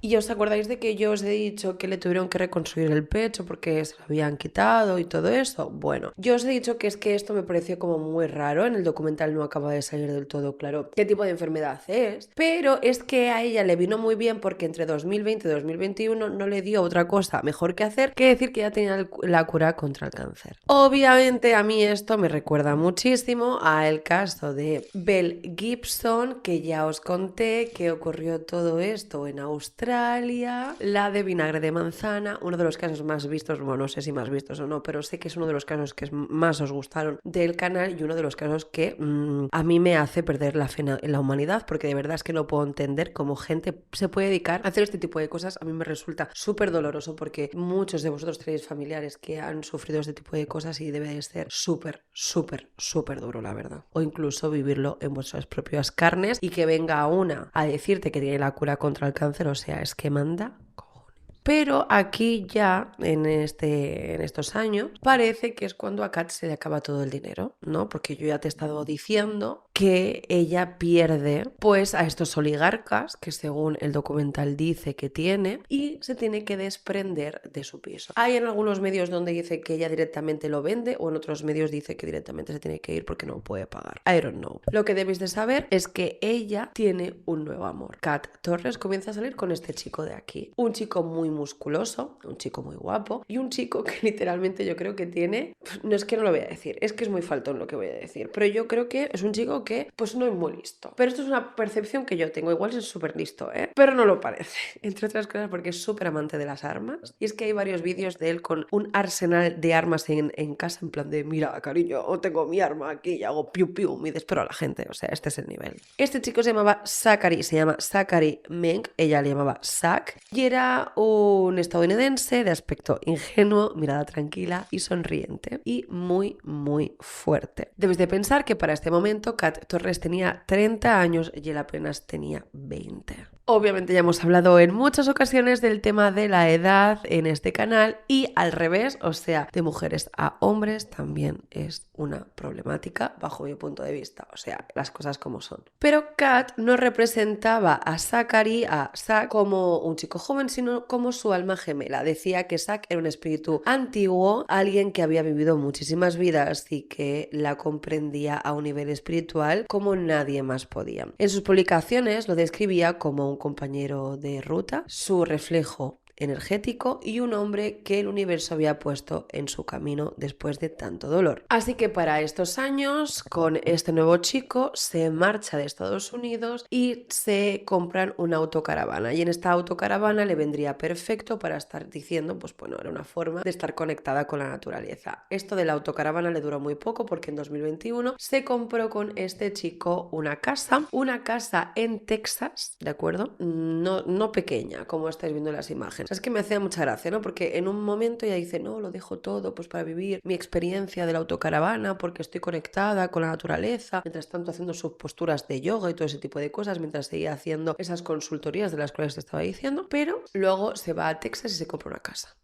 ¿Y os acordáis de que yo os he dicho que le tuvieron que reconstruir el pecho porque se lo habían quitado y todo eso? Bueno, yo os he dicho que es que esto me pareció como muy raro, en el documental no acaba de salir del todo claro qué tipo de enfermedad es, pero es que a ella le vino muy bien porque entre 2020 y 2021 no le dio otra cosa mejor que hacer que decir que ya tenía la cura contra el cáncer. Obviamente a mí esto me recuerda muchísimo al caso de Belle Gibson, que ya os conté que ocurrió todo esto en Australia, la de vinagre de manzana, uno de los casos más vistos, bueno, no sé si más vistos o no, pero sé que es uno de los casos que más os gustaron del canal, y uno de los casos que a mí me hace perder la fe en la humanidad, porque de verdad es que no puedo entender cómo gente se puede dedicar a hacer este tipo de cosas. A mí me resulta súper doloroso porque muchos de vosotros tenéis familiares que han sufrido este tipo de cosas y debe de ser súper, súper, súper duro, la verdad. O incluso vivirlo en vuestras propias carnes, y que venga una a decirte que tiene la cura contra el cáncer, o sea, es que manda. Pero aquí ya, en estos años, parece que es cuando a Kat se le acaba todo el dinero, ¿no? Porque yo ya te he estado diciendo que ella pierde, pues, a estos oligarcas, que según el documental dice que tiene, y se tiene que desprender de su piso. Hay en algunos medios donde dice que ella directamente lo vende, o en otros medios dice que directamente se tiene que ir porque no puede pagar. I don't know. Lo que debéis de saber es que ella tiene un nuevo amor. Kat Torres comienza a salir con este chico de aquí. Un chico muy musculoso, un chico muy guapo, y un chico que literalmente yo creo que tiene, no es que no lo voy a decir, es que es muy faltón lo que voy a decir, pero yo creo que es un chico que pues no es muy listo. Pero esto es una percepción que yo tengo, igual es súper listo, pero no lo parece, entre otras cosas porque es súper amante de las armas, y es que hay varios vídeos de él con un arsenal de armas en casa, en plan de, mira, cariño, tengo mi arma aquí y hago piu piu y desespero a la gente, o sea, este es el nivel. Este chico se llama Zachary Meng, ella le llamaba Zach, y era un estadounidense de aspecto ingenuo, mirada tranquila y sonriente, y muy, muy fuerte. Debes de pensar que para este momento Kat Torres tenía 30 años y él apenas tenía 20. Obviamente ya hemos hablado en muchas ocasiones del tema de la edad en este canal, y al revés, o sea, de mujeres a hombres también es una problemática bajo mi punto de vista, o sea, las cosas como son. Pero Kat no representaba a Zach como un chico joven, sino como su alma gemela. Decía que Zach era un espíritu antiguo, alguien que había vivido muchísimas vidas y que la comprendía a un nivel espiritual como nadie más podía. En sus publicaciones lo describía como un compañero de ruta, su reflejo energético y un hombre que el universo había puesto en su camino después de tanto dolor. Así que para estos años, con este nuevo chico, se marcha de Estados Unidos y se compran una autocaravana, y en esta autocaravana le vendría perfecto para estar diciendo, pues bueno, era una forma de estar conectada con la naturaleza. Esto de la autocaravana le duró muy poco porque en 2021 se compró con este chico una casa en Texas, ¿de acuerdo? No pequeña, como estáis viendo en las imágenes. Es que me hacía mucha gracia, ¿no? Porque en un momento ella dice, no, lo dejo todo pues para vivir mi experiencia de la autocaravana porque estoy conectada con la naturaleza, mientras tanto haciendo sus posturas de yoga y todo ese tipo de cosas, mientras seguía haciendo esas consultorías de las cuales te estaba diciendo, pero luego se va a Texas y se compra una casa.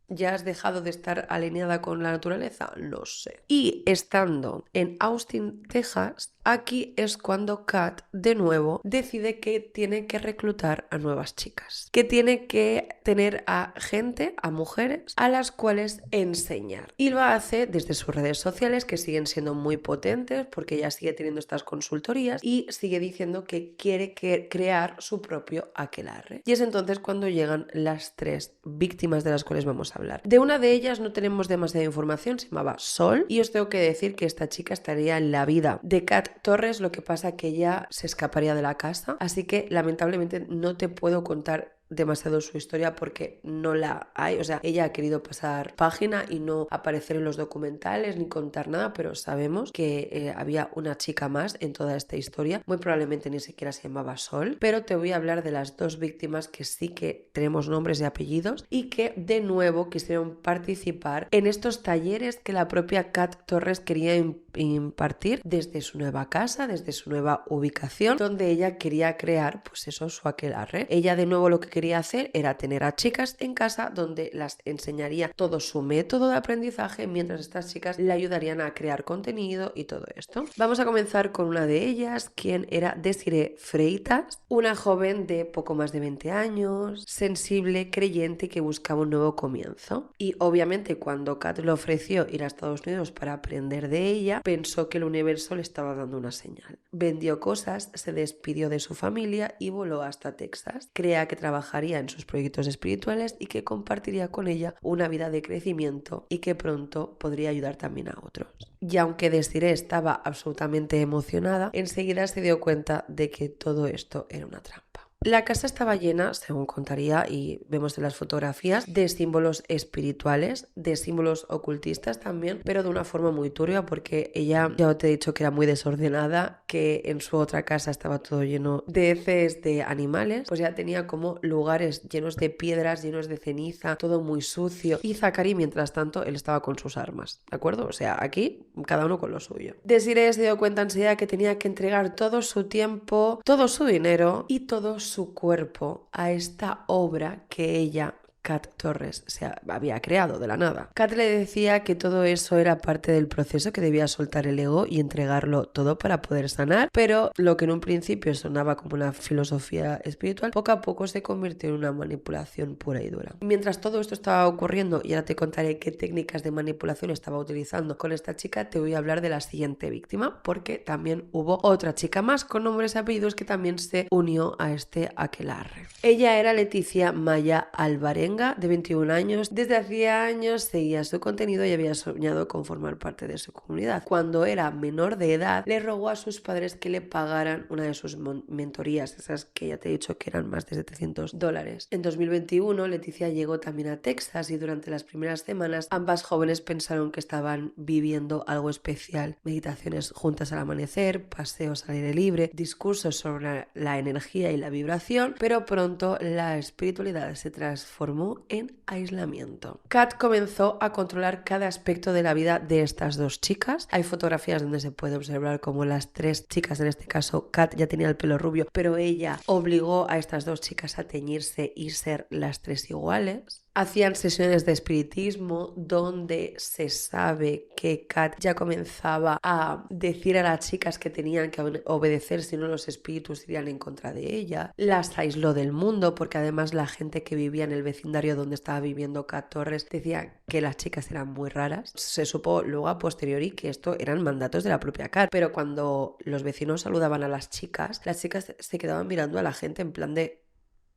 ¿Ya has dejado de estar alineada con la naturaleza? No sé. Y estando en Austin, Texas, aquí es cuando Kat de nuevo decide que tiene que reclutar a nuevas chicas, que tiene que tener a gente, a mujeres, a las cuales enseñar. Y lo hace desde sus redes sociales, que siguen siendo muy potentes porque ella sigue teniendo estas consultorías y sigue diciendo que quiere crear su propio aquelarre. Y es entonces cuando llegan las 3 víctimas de las cuales vamos a hablar. De una de ellas no tenemos demasiada información, se llamaba Sol, y os tengo que decir que esta chica estaría en la vida de Kat Torres, lo que pasa que ella se escaparía de la casa, así que lamentablemente no te puedo contar demasiado su historia porque no la hay, o sea, ella ha querido pasar página y no aparecer en los documentales ni contar nada, pero sabemos que había una chica más en toda esta historia, muy probablemente ni siquiera se llamaba Sol, pero te voy a hablar de las 2 víctimas que sí que tenemos nombres y apellidos y que de nuevo quisieron participar en estos talleres que la propia Kat Torres quería impartir desde su nueva casa, desde su nueva ubicación, donde ella quería crear, pues eso, su aquelarre. Ella de nuevo lo que quería hacer era tener a chicas en casa donde las enseñaría todo su método de aprendizaje mientras estas chicas le ayudarían a crear contenido y todo esto. Vamos a comenzar con una de ellas, quien era Desiree Freitas, una joven de poco más de 20 años, sensible, creyente, que buscaba un nuevo comienzo. Y obviamente cuando Kat le ofreció ir a Estados Unidos para aprender de ella, pensó que el universo le estaba dando una señal. Vendió cosas, se despidió de su familia y voló hasta Texas. Creía que trabajaría en sus proyectos espirituales y que compartiría con ella una vida de crecimiento y que pronto podría ayudar también a otros. Y aunque Desiree estaba absolutamente emocionada, enseguida se dio cuenta de que todo esto era una trampa. La casa estaba llena, según contaría y vemos en las fotografías, de símbolos espirituales, de símbolos ocultistas también, pero de una forma muy turbia porque ella, ya te he dicho que era muy desordenada, que en su otra casa estaba todo lleno de heces de animales, pues ya tenía como lugares llenos de piedras, llenos de ceniza, todo muy sucio. Y Zachary, mientras tanto, él estaba con sus armas, ¿de acuerdo? O sea, aquí cada uno con lo suyo. Desiree se dio cuenta enseguida que tenía que entregar todo su tiempo, todo su dinero y todo su cuerpo a esta obra que ella, Kat Torres, se había creado de la nada. Kat le decía que todo eso era parte del proceso, que debía soltar el ego y entregarlo todo para poder sanar, pero lo que en un principio sonaba como una filosofía espiritual, poco a poco se convirtió en una manipulación pura y dura. Mientras todo esto estaba ocurriendo, y ahora te contaré qué técnicas de manipulación estaba utilizando con esta chica, te voy a hablar de la siguiente víctima, porque también hubo otra chica más con nombres y apellidos que también se unió a este aquelarre. Ella era Leticia Maya Alvarenga, de 21 años. Desde hacía años seguía su contenido y había soñado con formar parte de su comunidad. Cuando era menor de edad, le rogó a sus padres que le pagaran una de sus mentorías, esas que ya te he dicho que eran más de $700. En 2021, Leticia llegó también a Texas y durante las primeras semanas ambas jóvenes pensaron que estaban viviendo algo especial. Meditaciones juntas al amanecer, paseos al aire libre, discursos sobre la energía y la vibración, pero pronto la espiritualidad se transformó en aislamiento. Kat comenzó a controlar cada aspecto de la vida de estas 2 chicas. Hay fotografías donde se puede observar cómo las 3 chicas, en este caso Kat ya tenía el pelo rubio, pero ella obligó a estas 2 chicas a teñirse y ser las 3 iguales. Hacían sesiones de espiritismo donde se sabe que Kat ya comenzaba a decir a las chicas que tenían que obedecer, si no los espíritus irían en contra de ella. Las aisló del mundo porque además la gente que vivía en el vecindario donde estaba viviendo Kat Torres decía que las chicas eran muy raras. Se supo luego a posteriori que esto eran mandatos de la propia Kat, pero cuando los vecinos saludaban a las chicas se quedaban mirando a la gente en plan de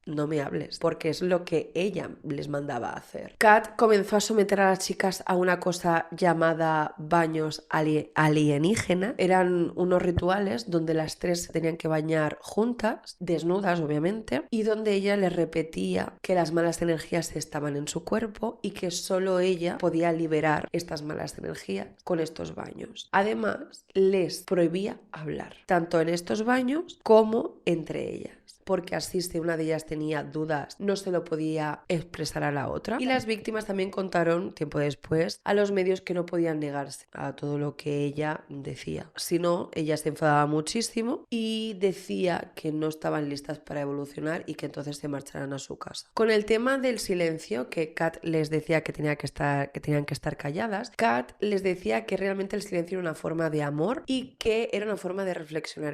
no me hables, porque es lo que ella les mandaba a hacer. Kat comenzó a someter a las chicas a una cosa llamada baños alienígena. Eran unos rituales donde las 3 tenían que bañar juntas, desnudas obviamente, y donde ella les repetía que las malas energías estaban en su cuerpo y que solo ella podía liberar estas malas energías con estos baños. Además, les prohibía hablar, tanto en estos baños como entre ellas. porque así si una de ellas tenía dudas no se lo podía expresar a la otra. Y las víctimas también contaron tiempo después a los medios que no podían negarse a todo lo que ella decía. Si no, ella se enfadaba muchísimo y decía que no estaban listas para evolucionar y que entonces se marcharan a su casa. Con el tema del silencio, que Kat les decía que tenían que estar calladas, Kat les decía que realmente el silencio era una forma de amor y que era una forma de reflexionar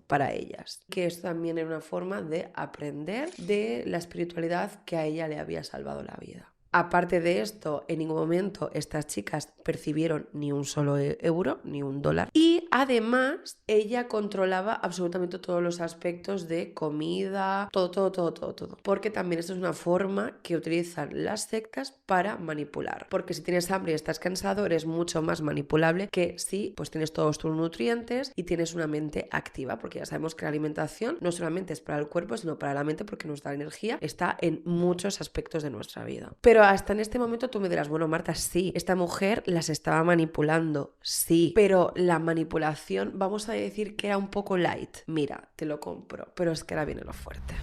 para ellas. Que esto también era una forma de aprender de la espiritualidad que a ella le había salvado la vida. Aparte de esto, en ningún momento estas chicas percibieron ni un solo euro, ni un dólar. Y además, ella controlaba absolutamente todos los aspectos de comida, todo. Porque también esto es una forma que utilizan las sectas para manipular. Porque si tienes hambre y estás cansado, eres mucho más manipulable que si pues tienes todos tus nutrientes y tienes una mente activa. Porque ya sabemos que la alimentación no solamente es para el cuerpo, sino para la mente, porque nuestra energía está en muchos aspectos de nuestra vida. Pero hasta en este momento tú me dirás, bueno, Marta, sí, esta mujer las estaba manipulando, sí, pero la manipulación, vamos a decir que era un poco light. Mira, te lo compro, pero es que ahora viene lo fuerte.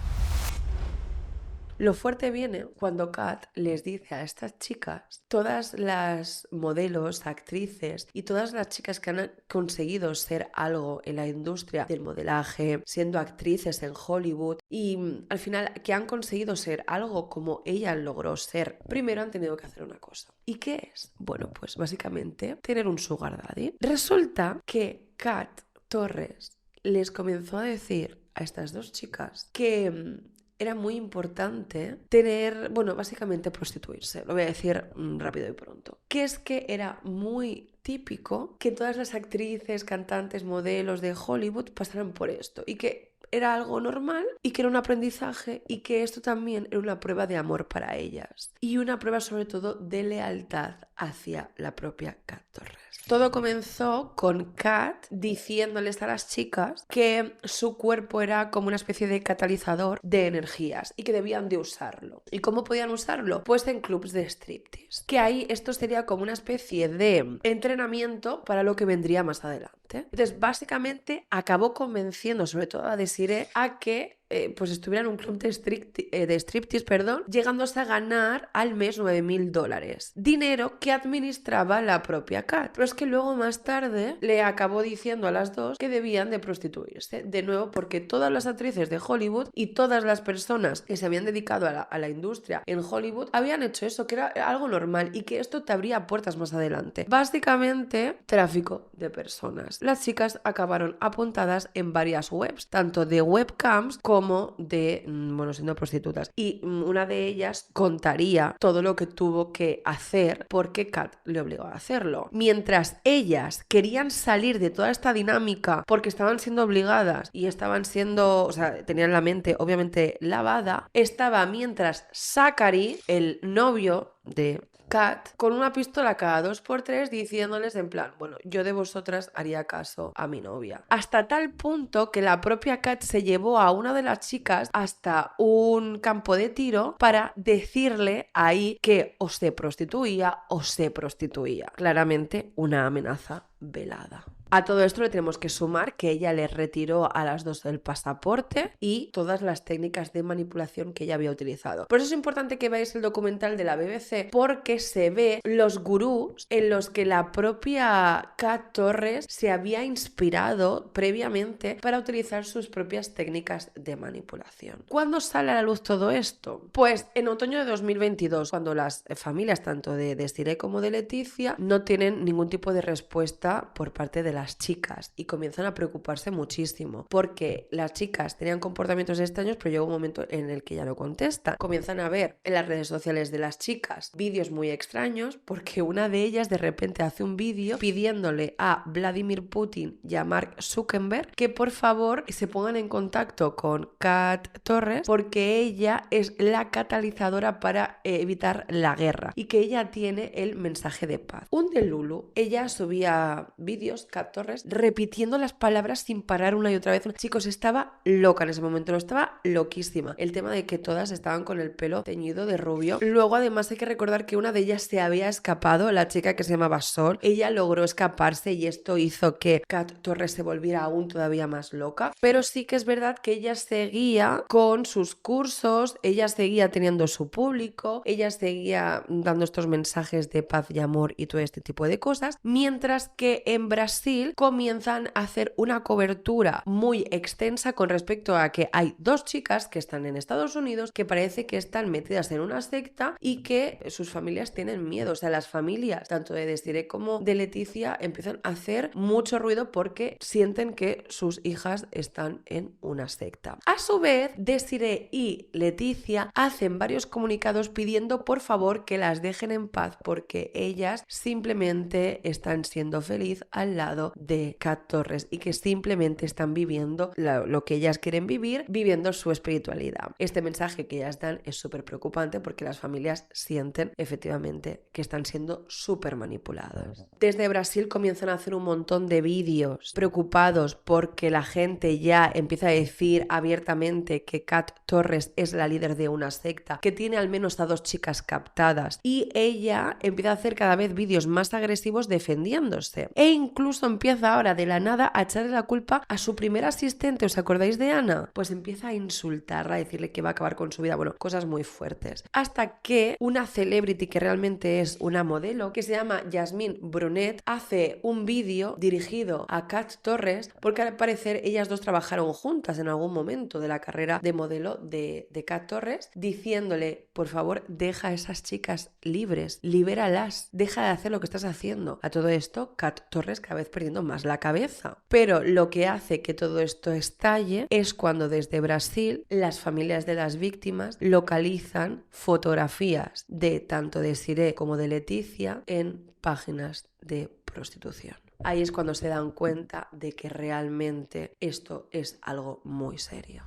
Lo fuerte viene cuando Kat les dice a estas chicas, todas las modelos, actrices y todas las chicas que han conseguido ser algo en la industria del modelaje, siendo actrices en Hollywood y al final que han conseguido ser algo como ella logró ser, primero han tenido que hacer una cosa. ¿Y qué es? Bueno, pues básicamente tener un sugar daddy. Resulta que Kat Torres les comenzó a decir a estas dos chicas que era muy importante tener, bueno, básicamente prostituirse, lo voy a decir rápido y pronto. Que es que era muy típico que todas las actrices, cantantes, modelos de Hollywood pasaran por esto y que era algo normal y que era un aprendizaje y que esto también era una prueba de amor para ellas y una prueba sobre todo de lealtad hacia la propia Kat Torres. Todo comenzó con Kat diciéndoles a las chicas que su cuerpo era como una especie de catalizador de energías y que debían de usarlo. ¿Y cómo podían usarlo? Pues en clubs de striptease. Que ahí esto sería como una especie de entrenamiento para lo que vendría más adelante. Entonces, básicamente acabó convenciendo sobre todo a Desiree a que pues estuviera en un club de striptease, llegándose a ganar al mes $9,000. Dinero que administraba la propia Kat. Pero es que luego más tarde le acabó diciendo a las dos que debían de prostituirse. De nuevo, porque todas las actrices de Hollywood y todas las personas que se habían dedicado a la industria en Hollywood habían hecho eso, que era algo normal y que esto te abría puertas más adelante. Básicamente, tráfico de personas. Las chicas acabaron apuntadas en varias webs, tanto de webcams como de, siendo prostitutas. Y una de ellas contaría todo lo que tuvo que hacer porque Kat le obligó a hacerlo. Mientras ellas querían salir de toda esta dinámica porque estaban siendo obligadas y estaban siendo, tenían la mente obviamente lavada, estaba mientras Zachary, el novio de Kat, con una pistola cada 2x3 diciéndoles en plan, bueno, yo de vosotras haría caso a mi novia. Hasta tal punto que la propia Kat se llevó a una de las chicas hasta un campo de tiro para decirle ahí que o se prostituía. Claramente una amenaza velada. A todo esto le tenemos que sumar que ella le retiró a las dos el pasaporte y todas las técnicas de manipulación que ella había utilizado. Por eso es importante que veáis el documental de la BBC porque se ve los gurús en los que la propia Kat Torres se había inspirado previamente para utilizar sus propias técnicas de manipulación. ¿Cuándo sale a la luz todo esto? Pues en otoño de 2022, cuando las familias tanto de Desiree como de Leticia no tienen ningún tipo de respuesta por parte de las chicas y comienzan a preocuparse muchísimo porque las chicas tenían comportamientos extraños, pero llega un momento en el que ya no contestan. Comienzan a ver en las redes sociales de las chicas vídeos muy extraños porque una de ellas de repente hace un vídeo pidiéndole a Vladimir Putin y a Mark Zuckerberg que por favor se pongan en contacto con Kat Torres porque ella es la catalizadora para evitar la guerra y que ella tiene el mensaje de paz. Un delulu, ella subía vídeos, Kat Torres repitiendo las palabras sin parar una y otra vez. Chicos, estaba loca en ese momento, lo estaba loquísima. El tema de que todas estaban con el pelo teñido de rubio. Luego además hay que recordar que una de ellas se había escapado, la chica que se llamaba Sol. Ella logró escaparse y esto hizo que Kat Torres se volviera aún todavía más loca. Pero sí que es verdad que ella seguía con sus cursos, ella seguía teniendo su público, ella seguía dando estos mensajes de paz y amor y todo este tipo de cosas, mientras que en Brasil comienzan a hacer una cobertura muy extensa con respecto a que hay dos chicas que están en Estados Unidos que parece que están metidas en una secta y que sus familias tienen miedo. O sea, las familias, tanto de Desiree como de Leticia, empiezan a hacer mucho ruido porque sienten que sus hijas están en una secta. A su vez, Desiree y Leticia hacen varios comunicados pidiendo por favor que las dejen en paz porque ellas simplemente están siendo felices al lado de Kat Torres y que simplemente están viviendo lo que ellas quieren vivir, viviendo su espiritualidad. Este mensaje que ellas dan es súper preocupante porque las familias sienten efectivamente que están siendo súper manipuladas. Desde Brasil comienzan a hacer un montón de vídeos preocupados porque la gente ya empieza a decir abiertamente que Kat Torres es la líder de una secta, que tiene al menos a dos chicas captadas y ella empieza a hacer cada vez vídeos más agresivos defendiéndose e incluso empieza ahora de la nada a echarle la culpa a su primera asistente. ¿Os acordáis de Ana? Pues empieza a insultarla, a decirle que va a acabar con su vida, bueno, cosas muy fuertes. Hasta que una celebrity que realmente es una modelo, que se llama Jasmine Brunet, hace un vídeo dirigido a Kat Torres porque al parecer ellas dos trabajaron juntas en algún momento de la carrera de modelo de Kat Torres, diciéndole, por favor, deja a esas chicas libres, libéralas, deja de hacer lo que estás haciendo. A todo esto, Kat Torres cada vez perdiendo más la cabeza. Pero lo que hace que todo esto estalle es cuando desde Brasil las familias de las víctimas localizan fotografías de tanto de Desiree como de Leticia en páginas de prostitución. Ahí es cuando se dan cuenta de que realmente esto es algo muy serio.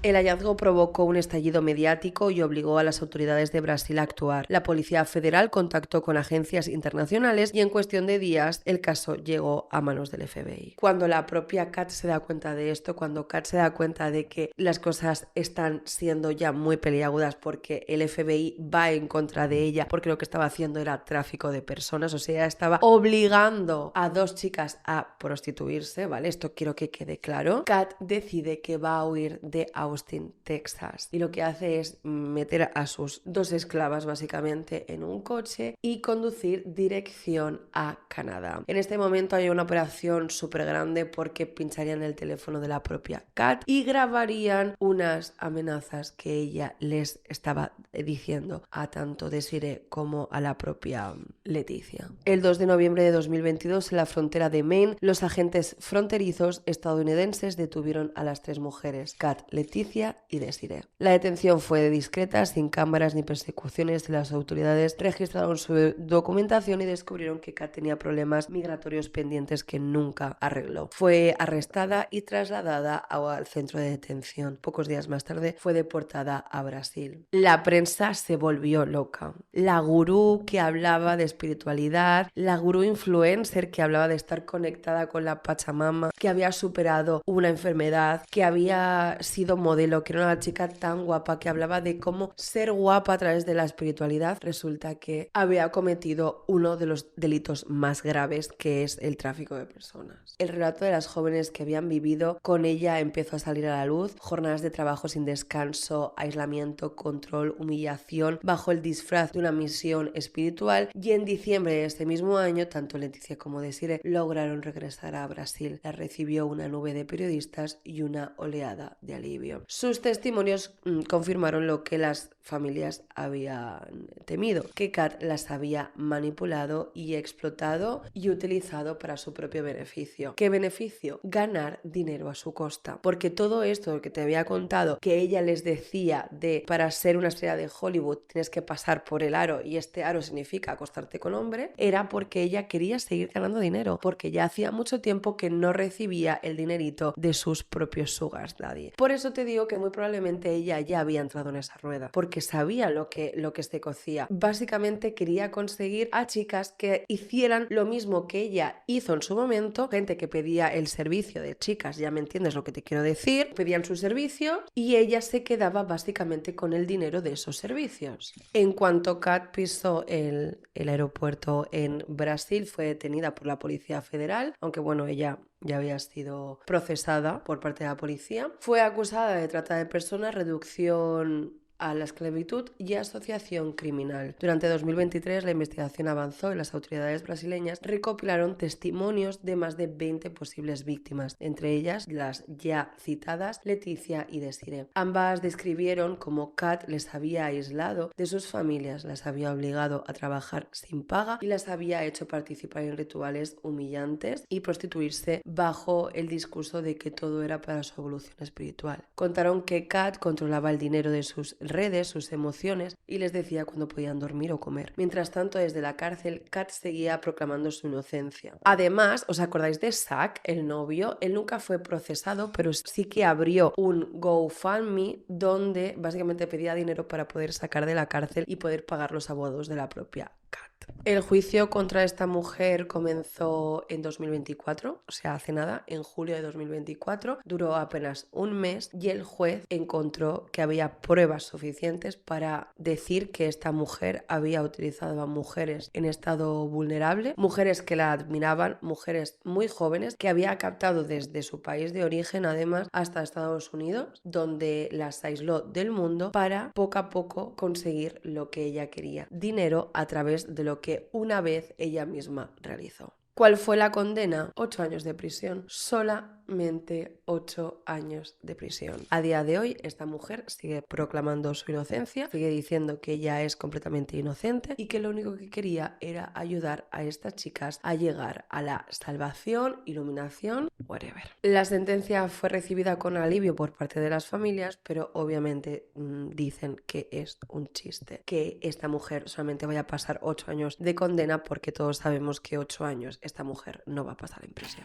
El hallazgo provocó un estallido mediático y obligó a las autoridades de Brasil a actuar. La Policía Federal contactó con agencias internacionales y en cuestión de días el caso llegó a manos del FBI. Cuando la propia Kat se da cuenta de esto, cuando Kat se da cuenta de que las cosas están siendo ya muy peliagudas porque el FBI va en contra de ella, porque lo que estaba haciendo era tráfico de personas, o sea, estaba obligando a dos chicas a prostituirse, ¿vale? Esto quiero que quede claro. Kat decide que va a huir de Austin, Texas, y lo que hace es meter a sus dos esclavas básicamente en un coche y conducir dirección a Canadá. En este momento hay una operación súper grande porque pincharían el teléfono de la propia Kat y grabarían unas amenazas que ella les estaba diciendo a tanto Desiree como a la propia Leticia. El 2 de noviembre de 2022 en la frontera de Maine, los agentes fronterizos estadounidenses detuvieron a las tres mujeres, Kat, Leticia y Desiree. La detención fue discreta, sin cámaras ni persecuciones. Las autoridades registraron su documentación y descubrieron que Kat tenía problemas migratorios pendientes que nunca arregló. Fue arrestada y trasladada al centro de detención. Pocos días más tarde fue deportada a Brasil. La prensa se volvió loca. La gurú que hablaba de espiritualidad, la gurú influencer que hablaba de estar conectada con la Pachamama, que había superado una enfermedad, que había sido modelo, que era una chica tan guapa, que hablaba de cómo ser guapa a través de la espiritualidad, resulta que había cometido uno de los delitos más graves, que es el tráfico de personas. El relato de las jóvenes que habían vivido con ella empezó a salir a la luz: jornadas de trabajo sin descanso, aislamiento, control, humillación, bajo el disfraz de una misión espiritual, y en diciembre de este mismo año, tanto Leticia como Desiree lograron regresar a Brasil. La recibió una nube de periodistas y una oleada de alivio. Sus testimonios confirmaron lo que las familias habían temido, que Kat las había manipulado y explotado y utilizado para su propio beneficio. ¿Qué beneficio? Ganar dinero a su costa. Porque todo esto que te había contado, que ella les decía de para ser una estrella de Hollywood tienes que pasar por el aro y este aro significa acostarte con hombre, era porque ella quería seguir ganando dinero, porque ya hacía mucho tiempo que no recibía el dinerito de sus propios sugar daddy. Por eso te te digo que muy probablemente ella ya había entrado en esa rueda, porque sabía lo que se cocía. Básicamente quería conseguir a chicas que hicieran lo mismo que ella hizo en su momento, gente que pedía el servicio de chicas, ya me entiendes lo que te quiero decir, pedían su servicio y ella se quedaba básicamente con el dinero de esos servicios. En cuanto Kat pisó el aeropuerto en Brasil, fue detenida por la Policía Federal, aunque bueno, ella ya había sido procesada por parte de la policía. Fue acusada de trata de personas, reducción a la esclavitud y asociación criminal. Durante 2023 la investigación avanzó y las autoridades brasileñas recopilaron testimonios de más de 20 posibles víctimas, entre ellas las ya citadas Leticia y Desiree. Ambas describieron cómo Kat les había aislado de sus familias, las había obligado a trabajar sin paga y las había hecho participar en rituales humillantes y prostituirse bajo el discurso de que todo era para su evolución espiritual. Contaron que Kat controlaba el dinero de sus redes, sus emociones y les decía cuándo podían dormir o comer. Mientras tanto, desde la cárcel, Kat seguía proclamando su inocencia. Además, ¿os acordáis de Zach, el novio? Él nunca fue procesado, pero sí que abrió un GoFundMe donde básicamente pedía dinero para poder sacar de la cárcel y poder pagar los abogados de la propia Kat. El juicio contra esta mujer comenzó en 2024, o sea, hace nada, en julio de 2024, duró apenas un mes y el juez encontró que había pruebas suficientes para decir que esta mujer había utilizado a mujeres en estado vulnerable, mujeres que la admiraban, mujeres muy jóvenes, que había captado desde su país de origen, además, hasta Estados Unidos, donde las aisló del mundo para poco a poco conseguir lo que ella quería, dinero a través de lo que una vez ella misma realizó. ¿Cuál fue la condena? 8 años de prisión. Solamente 8 años de prisión. A día de hoy, esta mujer sigue proclamando su inocencia, sigue diciendo que ella es completamente inocente y que lo único que quería era ayudar a estas chicas a llegar a la salvación, iluminación, whatever. La sentencia fue recibida con alivio por parte de las familias, pero obviamente dicen que es un chiste, que esta mujer solamente vaya a pasar 8 años de condena, porque todos sabemos que 8 años esta mujer no va a pasar en prisión.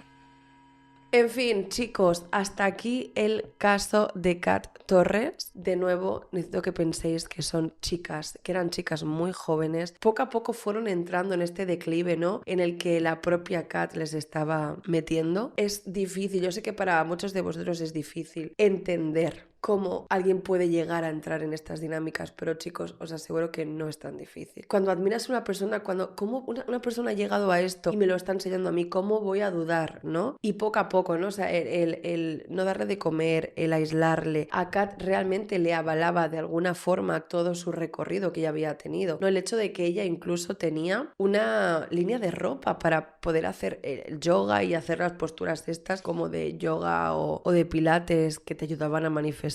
En fin, chicos, hasta aquí el caso de Kat Torres. De nuevo, necesito que penséis que son chicas, que eran chicas muy jóvenes. Poco a poco fueron entrando en este declive, ¿no? En el que la propia Kat les estaba metiendo. Es difícil, yo sé que para muchos de vosotros es difícil entender cómo alguien puede llegar a entrar en estas dinámicas, pero chicos, os aseguro que no es tan difícil. Cuando admiras a una persona, cómo una persona ha llegado a esto y me lo está enseñando a mí, ¿cómo voy a dudar, no? Y poco a poco, ¿no? O sea, el no darle de comer, el aislarle, a Kat realmente le avalaba de alguna forma todo su recorrido que ella había tenido, ¿no? El hecho de que ella incluso tenía una línea de ropa para poder hacer el yoga y hacer las posturas estas como de yoga o de pilates que te ayudaban a manifestar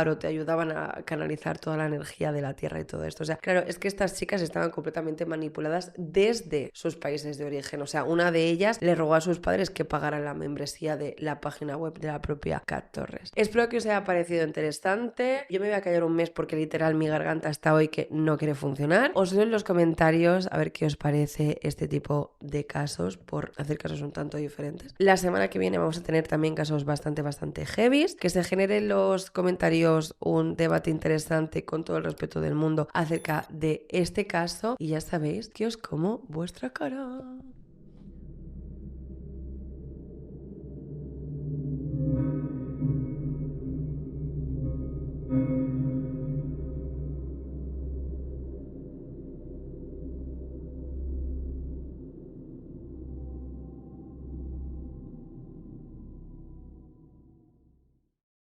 o te ayudaban a canalizar toda la energía de la tierra y todo esto. O sea, claro, es que estas chicas estaban completamente manipuladas desde sus países de origen. O sea, una de ellas le rogó a sus padres que pagaran la membresía de la página web de la propia Kat Torres. Espero que os haya parecido interesante. Yo me voy a callar un mes porque literal mi garganta está hoy que no quiere funcionar. Os leo en los comentarios a ver qué os parece este tipo de casos, por hacer casos un tanto diferentes. La semana que viene vamos a tener también casos bastante heavies. Que se generen los comentarios un debate interesante con todo el respeto del mundo acerca de este caso y ya sabéis que os como vuestra cara.